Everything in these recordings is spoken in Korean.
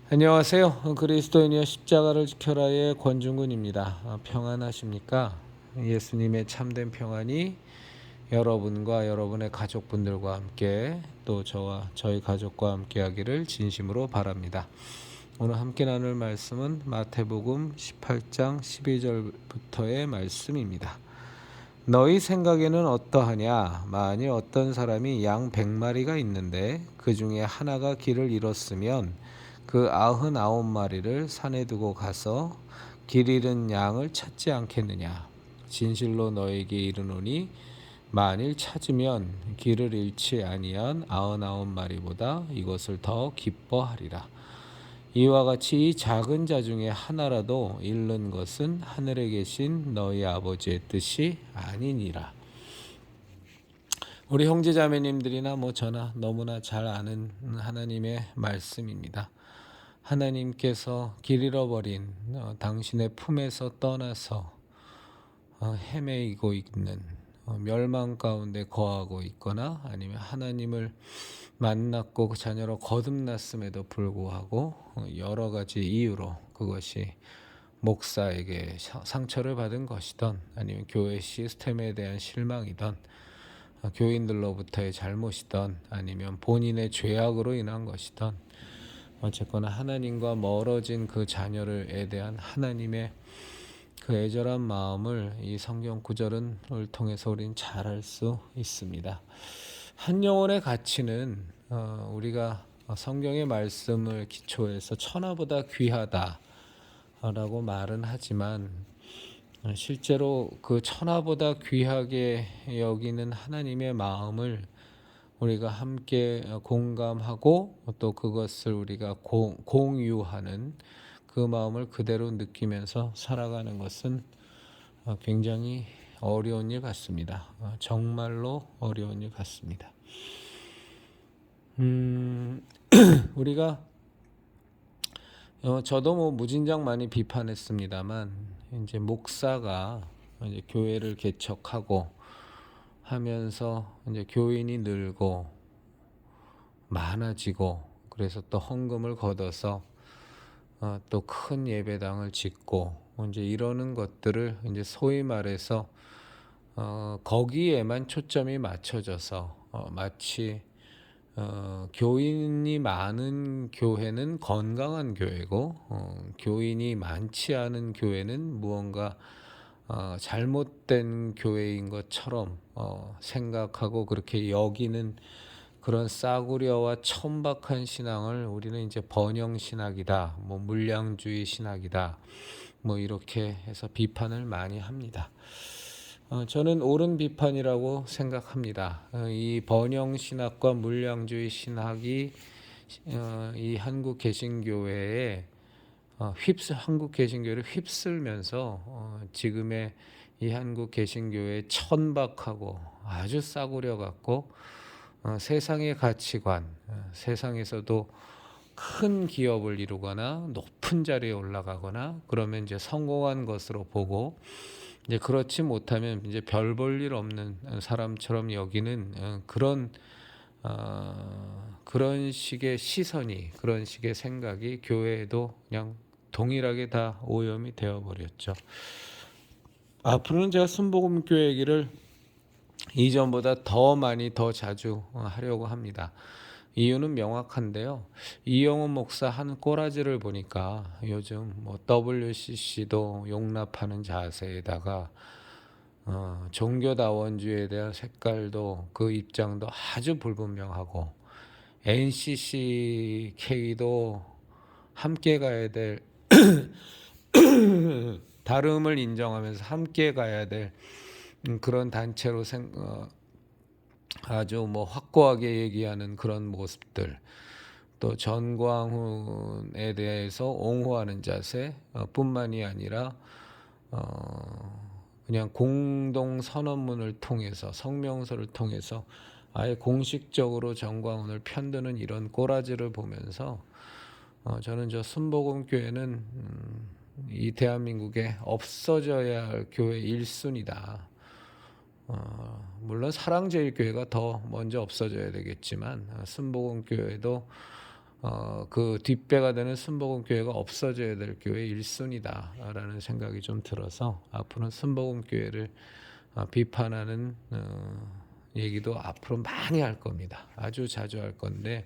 안녕하세요. 그리스도인이여 십자가를 지켜라의 권중근입니다. 평안하십니까? 예수님의 참된 평안이 여러분과 여러분의 가족분들과 함께 또 저와 저희 가족과 함께 하기를 진심으로 바랍니다. 오늘 함께 나눌 말씀은 마태복음 18장 12절부터의 말씀입니다. 너희 생각에는 어떠하냐? 만일 어떤 사람이 양 100마리가 있는데 그 중에 하나가 길을 잃었으면 그 99마리를 산에 두고 가서 길 잃은 양을 찾지 않겠느냐? 진실로 너에게 이르노니 만일 찾으면 길을 잃지 아니한 99마리보다 이것을 더 기뻐하리라. 이와 같이 이 작은 자 중에 하나라도 잃는 것은 하늘에 계신 너희 아버지의 뜻이 아니니라. 우리 형제자매님들이나 저나 너무나 잘 아는 하나님의 말씀입니다. 하나님께서 길 잃어버린 당신의 품에서 떠나서 헤매이고 있는 멸망 가운데 거하고 있거나 아니면 하나님을 만났고 그 자녀로 거듭났음에도 불구하고 여러 가지 이유로 그것이 목사에게 상처를 받은 것이든 아니면 교회 시스템에 대한 실망이든 교인들로부터의 잘못이든 아니면 본인의 죄악으로 인한 것이든 어쨌거나 하나님과 멀어진 그 자녀들에 대한 하나님의 그 애절한 마음을 이 성경 구절을 통해서 우리는 잘 알 수 있습니다. 한 영혼의 가치는 우리가 성경의 말씀을 기초해서 천하보다 귀하다라고 말은 하지만 실제로 그 천하보다 귀하게 여기는 하나님의 마음을 우리가 함께 공감하고 또 그것을 우리가 공유하는 그 마음을 그대로 느끼면서 살아가는 것은 굉장히 어려운 일 같습니다. 정말로 어려운 일 같습니다. 우리가 저도 무진장 많이 비판했습니다만 이제 목사가 이제 교회를 개척하고 하면서 이제 교인이 늘고 많아지고 그래서 또 헌금을 걷어서 또 큰 예배당을 짓고 이제 이러는 것들을 이제 소위 말해서 거기에만 초점이 맞춰져서 마치 교인이 많은 교회는 건강한 교회고 교인이 많지 않은 교회는 무언가 잘못된 교회인 것처럼 생각하고 그렇게 여기는 그런 싸구려와 천박한 신앙을 우리는 이제 번영 신학이다, 물량주의 신학이다, 이렇게 해서 비판을 많이 합니다. 저는 옳은 비판이라고 생각합니다. 이 번영 신학과 물량주의 신학이 이 한국 개신교회에 한국 개신교회를 휩쓸면서 지금의 이 한국 개신교회의 천박하고 아주 싸구려 같고 세상의 가치관, 세상에서도 큰 기업을 이루거나 높은 자리에 올라가거나 그러면 이제 성공한 것으로 보고 이제 그렇지 못하면 이제 별 볼 일 없는 사람처럼 여기는 그런 식의 시선이 그런 식의 생각이 교회에도 그냥 동일하게 다 오염이 되어 버렸죠. 앞으로는 제가 순복음교회 얘기를 이전보다 더 많이 더 자주 하려고 합니다. 이유는 명확한데요. 이영훈 목사 한 꼬라지를 보니까 요즘 WCC도 용납하는 자세에다가 종교다원주의에 대한 색깔도 그 입장도 아주 불분명하고 NCCK도 함께 가야 될 다름을 인정하면서 함께 가야 될 그런 단체로 아주 확고하게 얘기하는 그런 모습들, 또 전광훈에 대해서 옹호하는 자세 뿐만이 아니라 그냥 공동 선언문을 통해서 성명서를 통해서 아예 공식적으로 전광훈을 편드는 이런 꼬라지를 보면서 저는 저 순복음교회는 이 대한민국에 없어져야 할 교회 1순위다. 물론 사랑제일교회가 더 먼저 없어져야 되겠지만 순복음교회도 그 뒷배가 되는 순복음교회가 없어져야 될 교회 1순위다라는 생각이 좀 들어서 앞으로는 순복음교회를 비판하는 얘기도 앞으로 많이 할 겁니다. 아주 자주 할 건데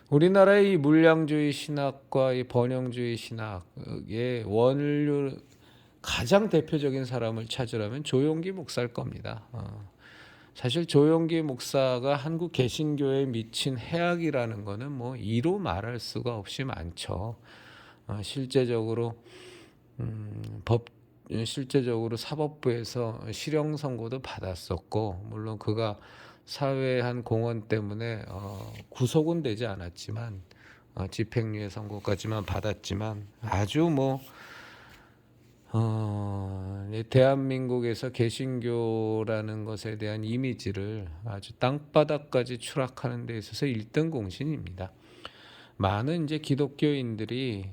우리나라의 이 물량주의 신학과 이 번영주의 신학의 원류 가장 대표적인 사람을 찾으라면 조용기 목사일 겁니다. 사실 조용기 목사가 한국 개신교에 미친 해악이라는 거는 뭐 이로 말할 수가 없이 많죠. 실제적으로 실제적으로 사법부에서 실형 선고도 받았었고, 물론 그가 사회 한 공헌 때문에 구속은 되지 않았지만 집행유예 선고까지만 받았지만 아주 뭐 대한민국에서 개신교라는 것에 대한 이미지를 아주 땅바닥까지 추락하는 데 있어서 1등 공신입니다. 많은 이제 기독교인들이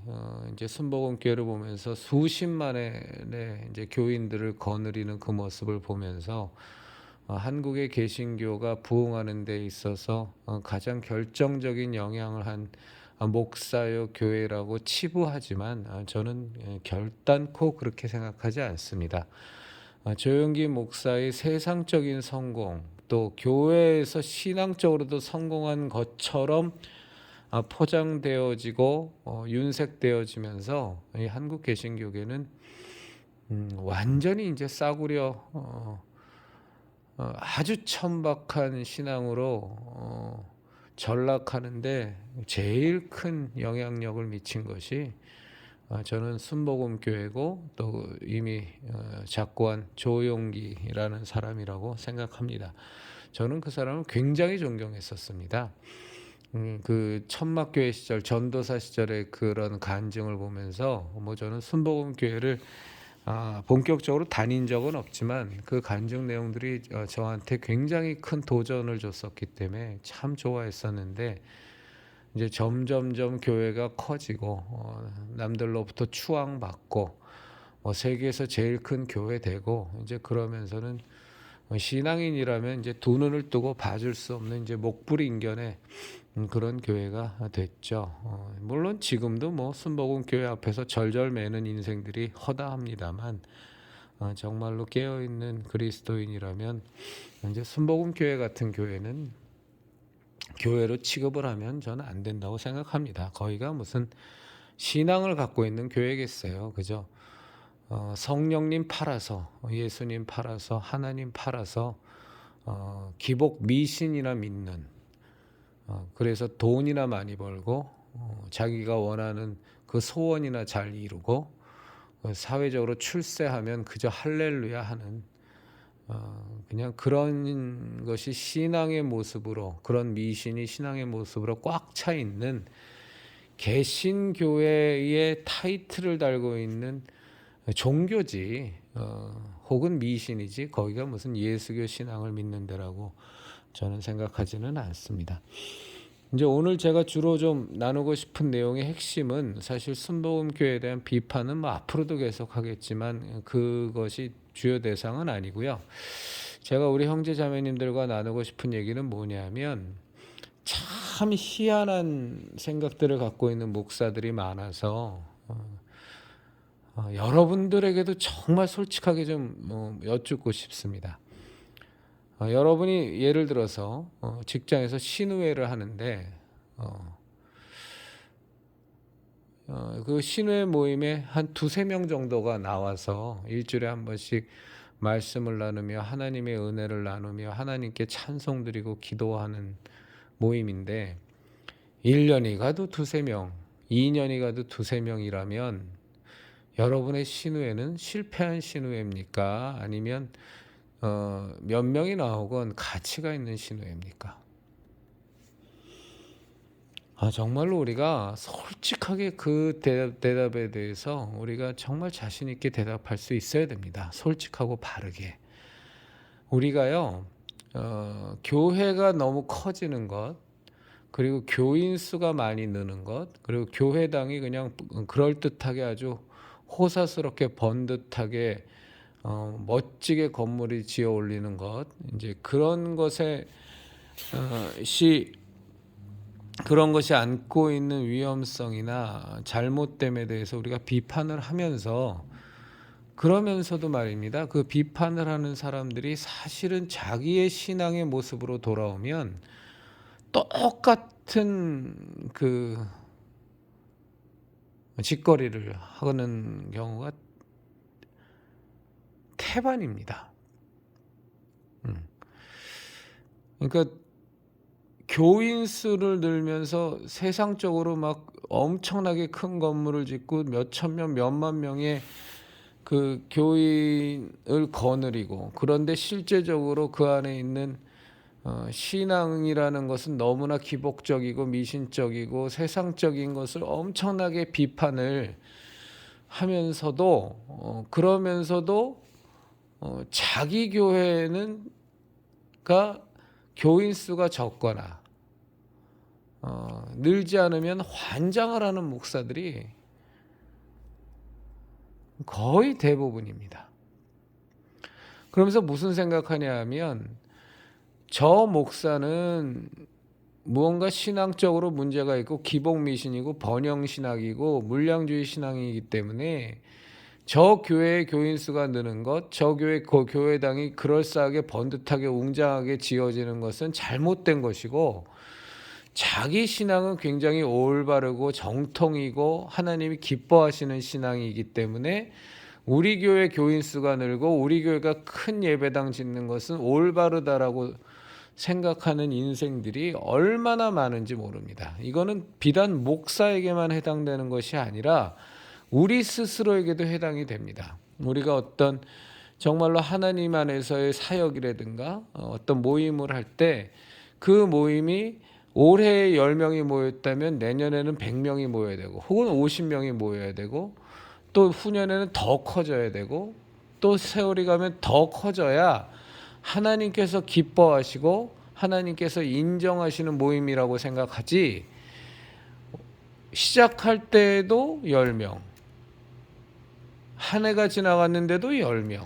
이제 순복음교회를 보면서 수십만의 이제 교인들을 거느리는 그 모습을 보면서 한국의 개신교가 부흥하는 데 있어서 가장 결정적인 영향을 한 목사요 교회라고 치부하지만 저는 결단코 그렇게 생각하지 않습니다. 조영기 목사의 세상적인 성공 또 교회에서 신앙적으로도 성공한 것처럼 포장되어지고 윤색되어지면서 이 한국 개신교계는 완전히 이제 싸구려 아주 천박한 신앙으로 전락하는데 제일 큰 영향력을 미친 것이 저는 순복음교회고 또 이미 작고한 조용기라는 사람이라고 생각합니다. 저는 그 사람을 굉장히 존경했었습니다. 그 천막교회 시절 전도사 시절의 그런 간증을 보면서 뭐 저는 순복음교회를 본격적으로 다닌 적은 없지만 그 간증 내용들이 저한테 굉장히 큰 도전을 줬었기 때문에 참 좋아했었는데 이제 점점점 교회가 커지고 남들로부터 추앙받고 세계에서 제일 큰 교회 되고 이제 그러면서는 신앙인이라면 이제 두 눈을 뜨고 봐줄 수 없는 이제 목불인견의 그런 교회가 됐죠. 물론 지금도 뭐 순복음 교회 앞에서 절절 매는 인생들이 허다합니다만 정말로 깨어 있는 그리스도인이라면 이제 순복음 교회 같은 교회는 교회로 취급을 하면 저는 안 된다고 생각합니다. 거기가 무슨 신앙을 갖고 있는 교회겠어요, 그죠? 성령님 팔아서 예수님 팔아서 하나님 팔아서 기복 미신이나 믿는 그래서 돈이나 많이 벌고 자기가 원하는 그 소원이나 잘 이루고 사회적으로 출세하면 그저 할렐루야 하는 그냥 그런 것이 신앙의 모습으로 그런 미신이 신앙의 모습으로 꽉 차 있는 개신교회의 타이틀을 달고 있는 종교지 혹은 미신이지 거기가 무슨 예수교 신앙을 믿는 데라고 저는 생각하지는 않습니다. 이제 오늘 제가 주로 좀 나누고 싶은 내용의 핵심은 사실 순복음교회에 대한 비판은 뭐 앞으로도 계속하겠지만 그것이 주요 대상은 아니고요. 제가 우리 형제 자매님들과 나누고 싶은 얘기는 뭐냐면 참 희한한 생각들을 갖고 있는 목사들이 많아서 여러분들에게도 정말 솔직하게 좀 여쭙고 싶습니다. 여러분이 예를 들어서 직장에서 신우회를 하는데 그 신우회 모임에 한 두세 명 정도가 나와서 일주일에 한 번씩 말씀을 나누며 하나님의 은혜를 나누며 하나님께 찬송 드리고 기도하는 모임인데 1년이 가도 두세 명, 2년이 가도 두세 명이라면 여러분의 신우회는 실패한 신우회입니까? 아니면 몇 명이 나오건 가치가 있는 신우회입니까? 정말로 우리가 솔직하게 그 대답에 대해서 우리가 정말 자신 있게 대답할 수 있어야 됩니다. 솔직하고 바르게. 우리가요, 교회가 너무 커지는 것, 그리고 교인 수가 많이 느는 것, 그리고 교회당이 그냥 그럴듯하게 아주 호사스럽게 번듯하게 멋지게 건물이 지어 올리는 것, 이제 그런 것에 그런 것이 안고 있는 위험성이나 잘못됨에 대해서 우리가 비판을 하면서, 그러면서도 말입니다. 그 비판을 하는 사람들이 사실은 자기의 신앙의 모습으로 돌아오면 똑같은 그 짓거리를 하는 경우가 태반입니다. 그러니까 교인 수를 늘면서 세상적으로 막 엄청나게 큰 건물을 짓고 몇천 명, 몇만 명의 그 교인을 거느리고, 그런데 실제적으로 그 안에 있는 신앙이라는 것은 너무나 기복적이고 미신적이고 세상적인 것을 엄청나게 비판을 하면서도 그러면서도 자기 교회는 교인 수가 적거나 늘지 않으면 환장을 하는 목사들이 거의 대부분입니다. 그러면서 무슨 생각하냐 하면, 저 목사는 무언가 신앙적으로 문제가 있고 기복미신이고 번영신학이고 물량주의 신앙이기 때문에 저 교회의 교인 수가 느는 것, 저 교회 교회당이 그럴싸하게 번듯하게 웅장하게 지어지는 것은 잘못된 것이고, 자기 신앙은 굉장히 올바르고 정통이고 하나님이 기뻐하시는 신앙이기 때문에 우리 교회 교인 수가 늘고 우리 교회가 큰 예배당 짓는 것은 올바르다라고 생각하는 인생들이 얼마나 많은지 모릅니다. 이거는 비단 목사에게만 해당되는 것이 아니라 우리 스스로에게도 해당이 됩니다. 우리가 어떤 정말로 하나님 안에서의 사역이라든가 어떤 모임을 할 때 그 모임이 올해 10명이 모였다면 내년에는 100명이 모여야 되고, 혹은 50명이 모여야 되고, 또 후년에는 더 커져야 되고, 또 세월이 가면 더 커져야 하나님께서 기뻐하시고 하나님께서 인정하시는 모임이라고 생각하지, 시작할 때에도 10명, 한 해가 지나갔는데도 10명,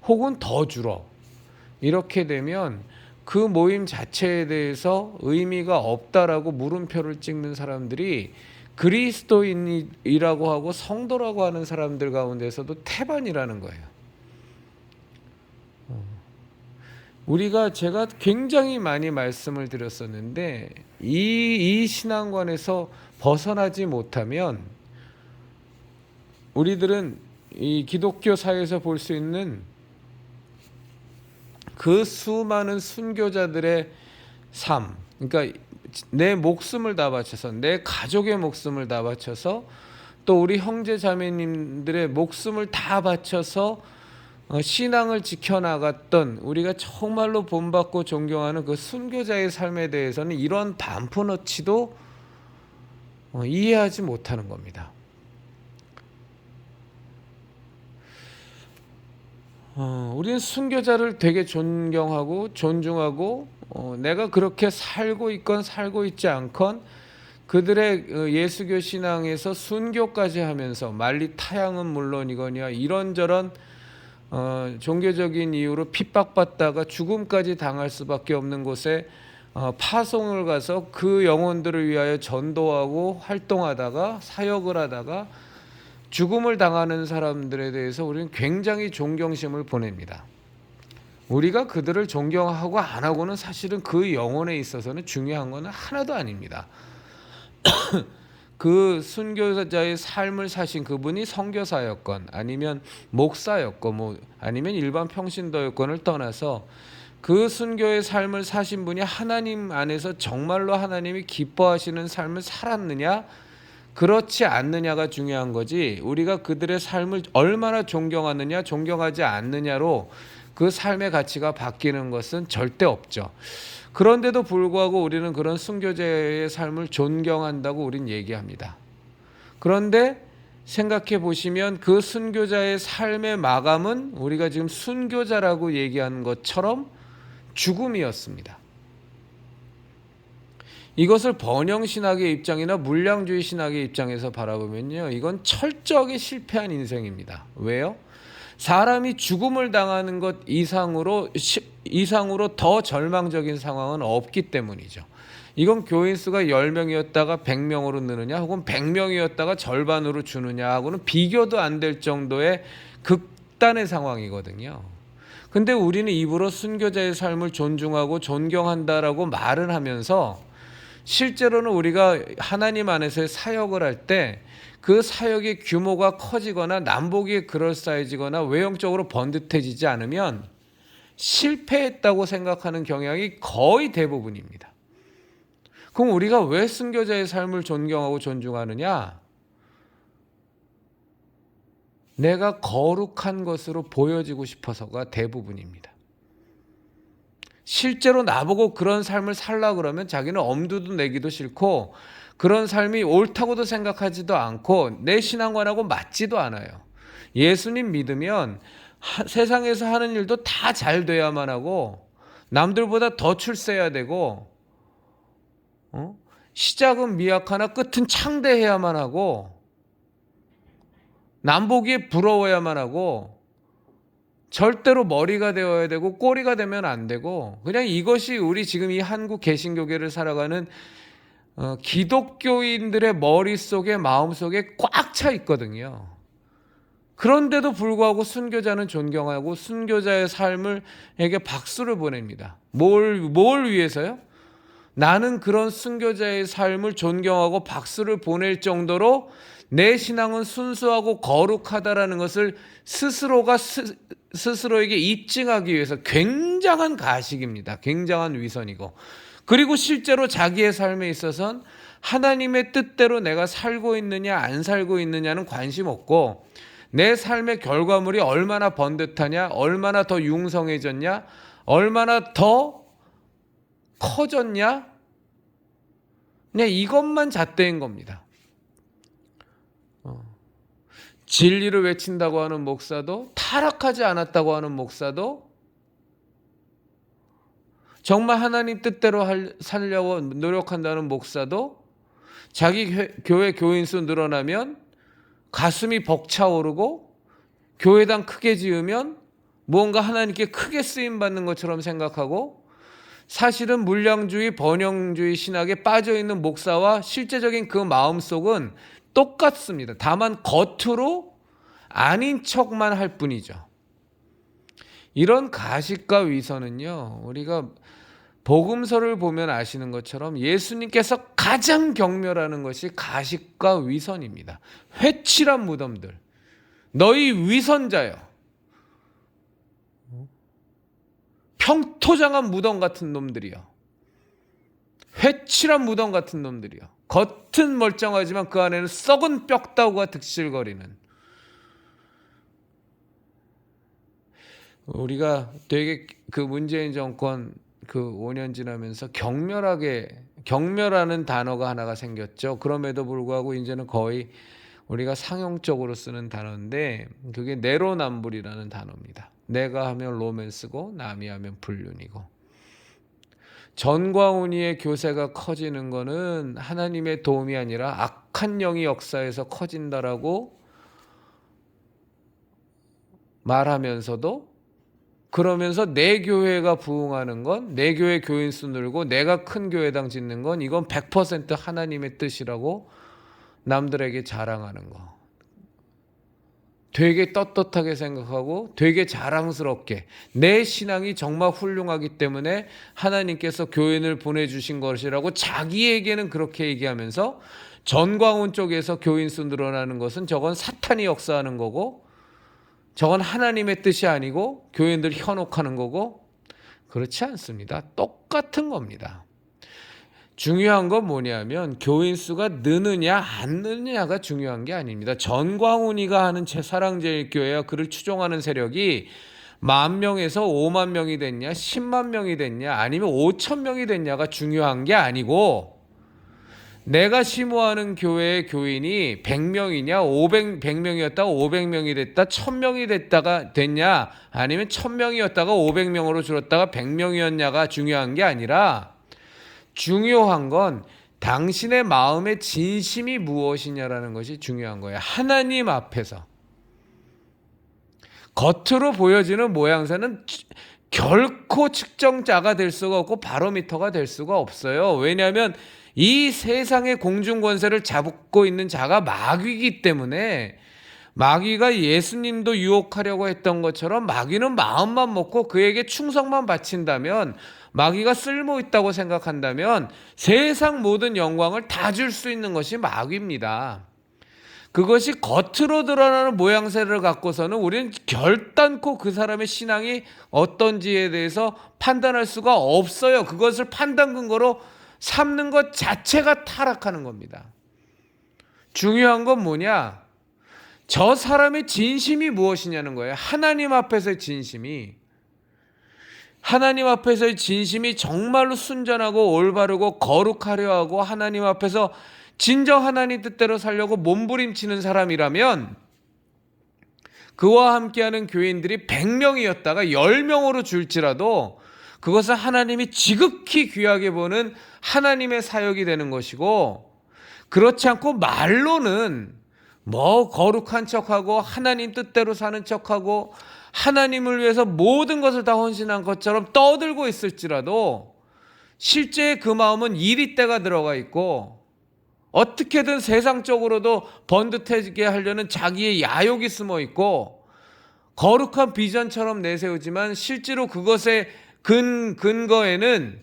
혹은 더 줄어, 이렇게 되면 그 모임 자체에 대해서 의미가 없다라고 물음표를 찍는 사람들이 그리스도인이라고 하고 성도라고 하는 사람들 가운데서도 태반이라는 거예요. 제가 굉장히 많이 말씀을 드렸었는데, 이 신앙관에서 벗어나지 못하면 우리들은 이 기독교 사회에서 볼 수 있는 그 수많은 순교자들의 삶, 그러니까 내 목숨을 다 바쳐서, 내 가족의 목숨을 다 바쳐서, 또 우리 형제 자매님들의 목숨을 다 바쳐서 신앙을 지켜나갔던, 우리가 정말로 본받고 존경하는 그 순교자의 삶에 대해서는 이런 반푼어치도 이해하지 못하는 겁니다. 우리는 순교자를 되게 존경하고 존중하고, 내가 그렇게 살고 있건 살고 있지 않건 그들의 예수교 신앙에서 순교까지 하면서 만리 타향은 물론이거니와 이런저런 종교적인 이유로 핍박받다가 죽음까지 당할 수밖에 없는 곳에 파송을 가서 그 영혼들을 위하여 전도하고 활동하다가 사역을 하다가 죽음을 당하는 사람들에 대해서 우리는 굉장히 존경심을 보냅니다. 우리가 그들을 존경하고 안 하고는 사실은 그 영혼에 있어서는 중요한 것은 하나도 아닙니다. 그 순교자의 삶을 사신 그분이 선교사였건 아니면 목사였건 아니면 일반 평신도였건을 떠나서 그 순교의 삶을 사신 분이 하나님 안에서 정말로 하나님이 기뻐하시는 삶을 살았느냐 그렇지 않느냐가 중요한 거지, 우리가 그들의 삶을 얼마나 존경하느냐 존경하지 않느냐로 그 삶의 가치가 바뀌는 것은 절대 없죠. 그런데도 불구하고 우리는 그런 순교자의 삶을 존경한다고 우린 얘기합니다. 그런데 생각해 보시면 그 순교자의 삶의 마감은 우리가 지금 순교자라고 얘기하는 것처럼 죽음이었습니다. 이것을 번영신학의 입장이나 물량주의 신학의 입장에서 바라보면요, 이건 철저하게 실패한 인생입니다. 왜요? 사람이 죽음을 당하는 것 이상으로 더 절망적인 상황은 없기 때문이죠. 이건 교인 수가 10명이었다가 100명으로 느느냐 혹은 100명이었다가 절반으로 주느냐 하고는 비교도 안 될 정도의 극단의 상황이거든요. 근데 우리는 입으로 순교자의 삶을 존중하고 존경한다라고 말을 하면서 실제로는 우리가 하나님 안에서의 사역을 할 때 그 사역의 규모가 커지거나 남보기에 그럴싸해지거나 외형적으로 번듯해지지 않으면 실패했다고 생각하는 경향이 거의 대부분입니다. 그럼 우리가 왜 순교자의 삶을 존경하고 존중하느냐? 내가 거룩한 것으로 보여지고 싶어서가 대부분입니다. 실제로 나보고 그런 삶을 살라 그러면 자기는 엄두도 내기도 싫고 그런 삶이 옳다고도 생각하지도 않고 내 신앙관하고 맞지도 않아요. 예수님 믿으면 세상에서 하는 일도 다 잘 돼야만 하고 남들보다 더 출세해야 되고 시작은 미약하나 끝은 창대해야만 하고 남 보기에 부러워야만 하고 절대로 머리가 되어야 되고 꼬리가 되면 안 되고 그냥 이것이 우리 지금 이 한국 개신교계를 살아가는 기독교인들의 머릿속에 마음속에 꽉 차 있거든요. 그런데도 불구하고 순교자는 존경하고 순교자의 삶을에게 박수를 보냅니다. 뭘 위해서요? 나는 그런 순교자의 삶을 존경하고 박수를 보낼 정도로 내 신앙은 순수하고 거룩하다라는 것을 스스로가 스스로에게 입증하기 위해서 굉장한 가식입니다. 굉장한 위선이고 그리고 실제로 자기의 삶에 있어서는 하나님의 뜻대로 내가 살고 있느냐 안 살고 있느냐는 관심 없고 내 삶의 결과물이 얼마나 번듯하냐 얼마나 더 융성해졌냐 얼마나 더 커졌냐 그냥 이것만 잣대인 겁니다. 진리를 외친다고 하는 목사도 타락하지 않았다고 하는 목사도 정말 하나님 뜻대로 살려고 노력한다는 목사도 자기 교회 교인 수 늘어나면 가슴이 벅차오르고 교회당 크게 지으면 무언가 하나님께 크게 쓰임받는 것처럼 생각하고 사실은 물량주의 번영주의 신학에 빠져있는 목사와 실제적인 그 마음속은 똑같습니다. 다만 겉으로 아닌 척만 할 뿐이죠. 이런 가식과 위선은요, 우리가 복음서를 보면 아시는 것처럼 예수님께서 가장 경멸하는 것이 가식과 위선입니다. 회칠한 무덤들, 너희 위선자여, 평토장한 무덤 같은 놈들이여, 회칠한 무덤 같은 놈들이여, 겉은 멀쩡하지만 그 안에는 썩은 뼈다구가 득실거리는. 우리가 되게 그 문재인 정권 그 5년 지나면서 경멸하는 단어가 하나가 생겼죠. 그럼에도 불구하고 이제는 거의 우리가 상용적으로 쓰는 단어인데 그게 내로남불이라는 단어입니다. 내가 하면 로맨스고 남이 하면 불륜이고. 전광훈이의 교세가 커지는 거는 하나님의 도움이 아니라 악한 영이 역사에서 커진다라고 말하면서도 그러면서 내 교회가 부흥하는 건 내 교회 교인 수 늘고 내가 큰 교회당 짓는 건 이건 100% 하나님의 뜻이라고 남들에게 자랑하는 거. 되게 떳떳하게 생각하고 되게 자랑스럽게 내 신앙이 정말 훌륭하기 때문에 하나님께서 교인을 보내주신 것이라고 자기에게는 그렇게 얘기하면서 전광훈 쪽에서 교인 수 늘어나는 것은 저건 사탄이 역사하는 거고 저건 하나님의 뜻이 아니고 교인들 현혹하는 거고 그렇지 않습니다. 똑같은 겁니다. 중요한 건 뭐냐면 교인 수가 느느냐 안 느느냐가 중요한 게 아닙니다. 전광훈이가 하는 사랑제일교회와 그를 추종하는 세력이 10,000명에서 50,000명이 됐냐 10만 명이 됐냐 아니면 5,000명이 됐냐가 중요한 게 아니고 내가 심호하는 교회의 교인이 100명이냐 100명이었다가 500명이 됐다 1,000명이 됐냐 아니면 1,000명이었다가 500명으로 줄었다가 100명이었냐가 중요한 게 아니라 중요한 건 당신의 마음의 진심이 무엇이냐라는 것이 중요한 거예요. 하나님 앞에서 겉으로 보여지는 모양새는 결코 측정자가 될 수가 없고 바로미터가 될 수가 없어요. 왜냐하면 이 세상의 공중 권세를 잡고 있는 자가 마귀이기 때문에, 마귀가 예수님도 유혹하려고 했던 것처럼 마귀는 마음만 먹고 그에게 충성만 바친다면, 마귀가 쓸모 있다고 생각한다면 세상 모든 영광을 다 줄 수 있는 것이 마귀입니다. 그것이 겉으로 드러나는 모양새를 갖고서는 우리는 결단코 그 사람의 신앙이 어떤지에 대해서 판단할 수가 없어요. 그것을 판단 근거로 삼는 것 자체가 타락하는 겁니다. 중요한 건 뭐냐? 저 사람의 진심이 무엇이냐는 거예요. 하나님 앞에서의 진심이. 하나님 앞에서의 진심이 정말로 순전하고 올바르고 거룩하려 하고 하나님 앞에서 진정 하나님 뜻대로 살려고 몸부림치는 사람이라면, 그와 함께하는 교인들이 100명이었다가 10명으로 줄지라도 그것은 하나님이 지극히 귀하게 보는 하나님의 사역이 되는 것이고, 그렇지 않고 말로는 뭐 거룩한 척하고 하나님 뜻대로 사는 척하고 하나님을 위해서 모든 것을 다 헌신한 것처럼 떠들고 있을지라도 실제 그 마음은 이리때가 들어가 있고, 어떻게든 세상적으로도 번듯하게 하려는 자기의 야욕이 숨어 있고, 거룩한 비전처럼 내세우지만 실제로 그것의 근거에는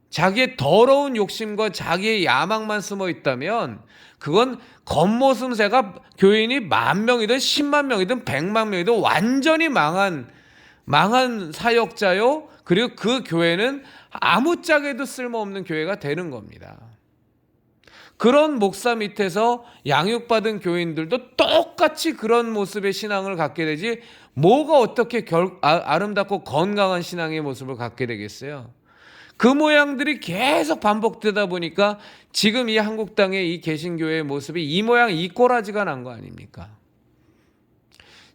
자기의 더러운 욕심과 자기의 야망만 숨어 있다면, 그건 겉모습새가 교인이 10,000명이든 100,000명이든 100,000명이든 완전히 망한 사역자요, 그리고 그 교회는 아무짝에도 쓸모없는 교회가 되는 겁니다. 그런 목사 밑에서 양육받은 교인들도 똑같이 그런 모습의 신앙을 갖게 되지, 뭐가 어떻게 아름답고 건강한 신앙의 모습을 갖게 되겠어요? 그 모양들이 계속 반복되다 보니까 지금 이 한국 땅의 이 개신교회의 모습이 이 모양 이 꼬라지가 난 거 아닙니까?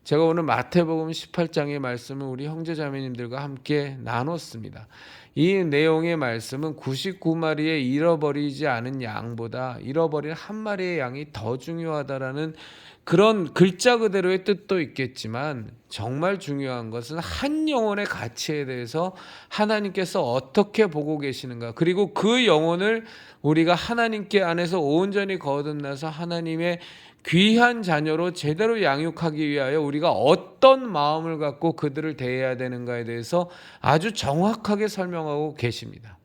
제가 오늘 마태복음 18장의 말씀을 우리 형제자매님들과 함께 나눴습니다. 이 내용의 말씀은 99마리의 잃어버리지 않은 양보다 잃어버린 한 마리의 양이 더 중요하다라는 그런 글자 그대로의 뜻도 있겠지만, 정말 중요한 것은 한 영혼의 가치에 대해서 하나님께서 어떻게 보고 계시는가, 그리고 그 영혼을 우리가 하나님께 안에서 온전히 거듭나서 하나님의 귀한 자녀로 제대로 양육하기 위하여 우리가 어떤 마음을 갖고 그들을 대해야 되는가에 대해서 아주 정확하게 설명하고 계십니다.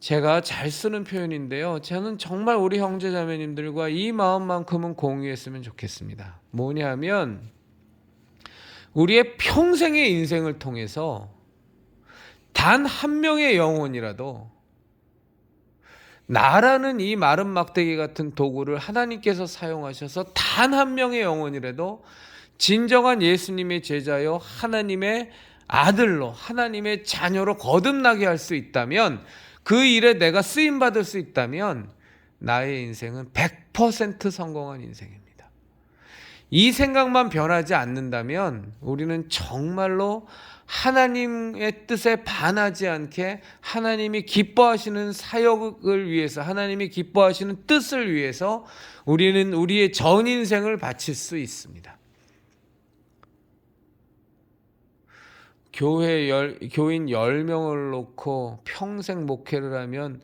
제가 잘 쓰는 표현인데요, 저는 정말 우리 형제자매님들과 이 마음만큼은 공유했으면 좋겠습니다. 뭐냐면, 우리의 평생의 인생을 통해서 단 한 명의 영혼이라도 나라는 이 마른 막대기 같은 도구를 하나님께서 사용하셔서 단 한 명의 영혼이라도 진정한 예수님의 제자요 하나님의 아들로, 하나님의 자녀로 거듭나게 할 수 있다면, 그 일에 내가 쓰임받을 수 있다면 나의 인생은 100% 성공한 인생입니다. 이 생각만 변하지 않는다면 우리는 정말로 하나님의 뜻에 반하지 않게 하나님이 기뻐하시는 사역을 위해서, 하나님이 기뻐하시는 뜻을 위해서 우리는 우리의 전 인생을 바칠 수 있습니다. 교인 10명을 놓고 평생 목회를 하면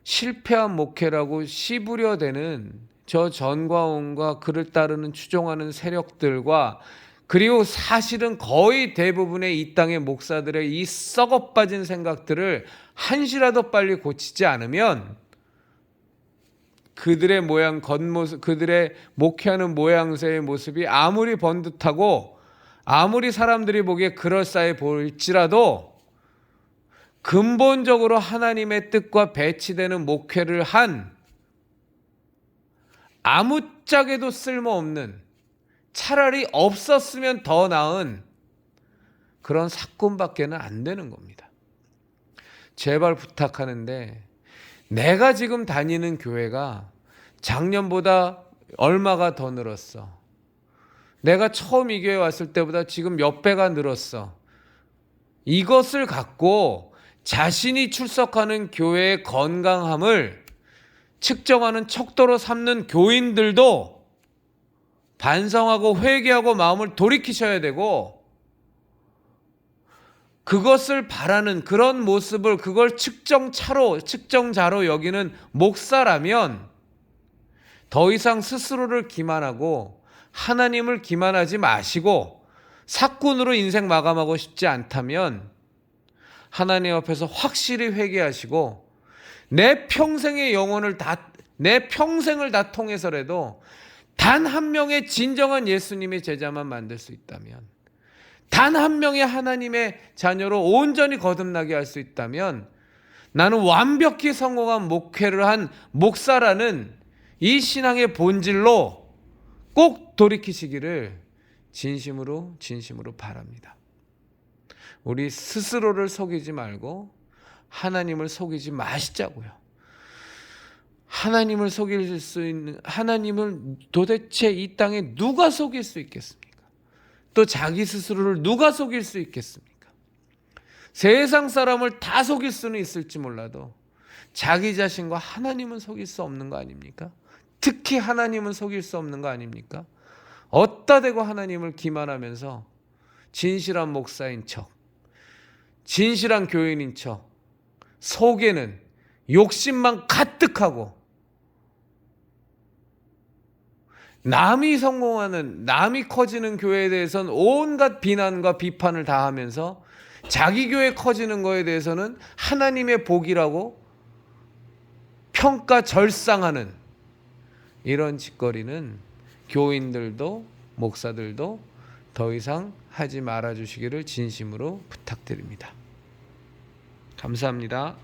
실패한 목회라고 씨부려대는 저 전과온과 그를 따르는 추종하는 세력들과, 그리고 사실은 거의 대부분의 이 땅의 목사들의 이 썩어빠진 생각들을 한시라도 빨리 고치지 않으면 그들의 모양, 겉모습, 그들의 목회하는 모양새의 모습이 아무리 번듯하고 아무리 사람들이 보기에 그럴싸해 보일지라도 근본적으로 하나님의 뜻과 배치되는 목회를 한 아무짝에도 쓸모없는, 차라리 없었으면 더 나은 그런 사건밖에는 안 되는 겁니다. 제발 부탁하는데, 내가 지금 다니는 교회가 작년보다 얼마가 더 늘었어. 내가 처음 이 교회 왔을 때보다 지금 몇 배가 늘었어. 이것을 갖고 자신이 출석하는 교회의 건강함을 측정하는 척도로 삼는 교인들도 반성하고 회개하고 마음을 돌이키셔야 되고, 그것을 바라는 그런 모습을, 그걸 측정자로 여기는 목사라면 더 이상 스스로를 기만하고 하나님을 기만하지 마시고 사꾼으로 인생 마감하고 싶지 않다면 하나님 앞에서 확실히 회개하시고 내 평생의 영혼을 내 평생을 다 통해서라도 단 한 명의 진정한 예수님의 제자만 만들 수 있다면, 단 한 명의 하나님의 자녀로 온전히 거듭나게 할 수 있다면 나는 완벽히 성공한 목회를 한 목사라는 이 신앙의 본질로 꼭 돌이키시기를 진심으로 바랍니다. 우리 스스로를 속이지 말고 하나님을 속이지 마시자고요. 하나님을 속일 수 있는, 하나님을 도대체 이 땅에 누가 속일 수 있겠습니까? 또 자기 스스로를 누가 속일 수 있겠습니까? 세상 사람을 다 속일 수는 있을지 몰라도 자기 자신과 하나님은 속일 수 없는 거 아닙니까? 특히 하나님은 속일 수 없는 거 아닙니까? 어디다 대고 하나님을 기만하면서 진실한 목사인 척, 진실한 교인인 척, 속에는 욕심만 가득하고 남이 성공하는, 남이 커지는 교회에 대해서는 온갖 비난과 비판을 다 하면서 자기 교회 커지는 거에 대해서는 하나님의 복이라고 평가 절상하는 이런 짓거리는 교인들도 목사들도 더 이상 하지 말아 주시기를 진심으로 부탁드립니다. 감사합니다.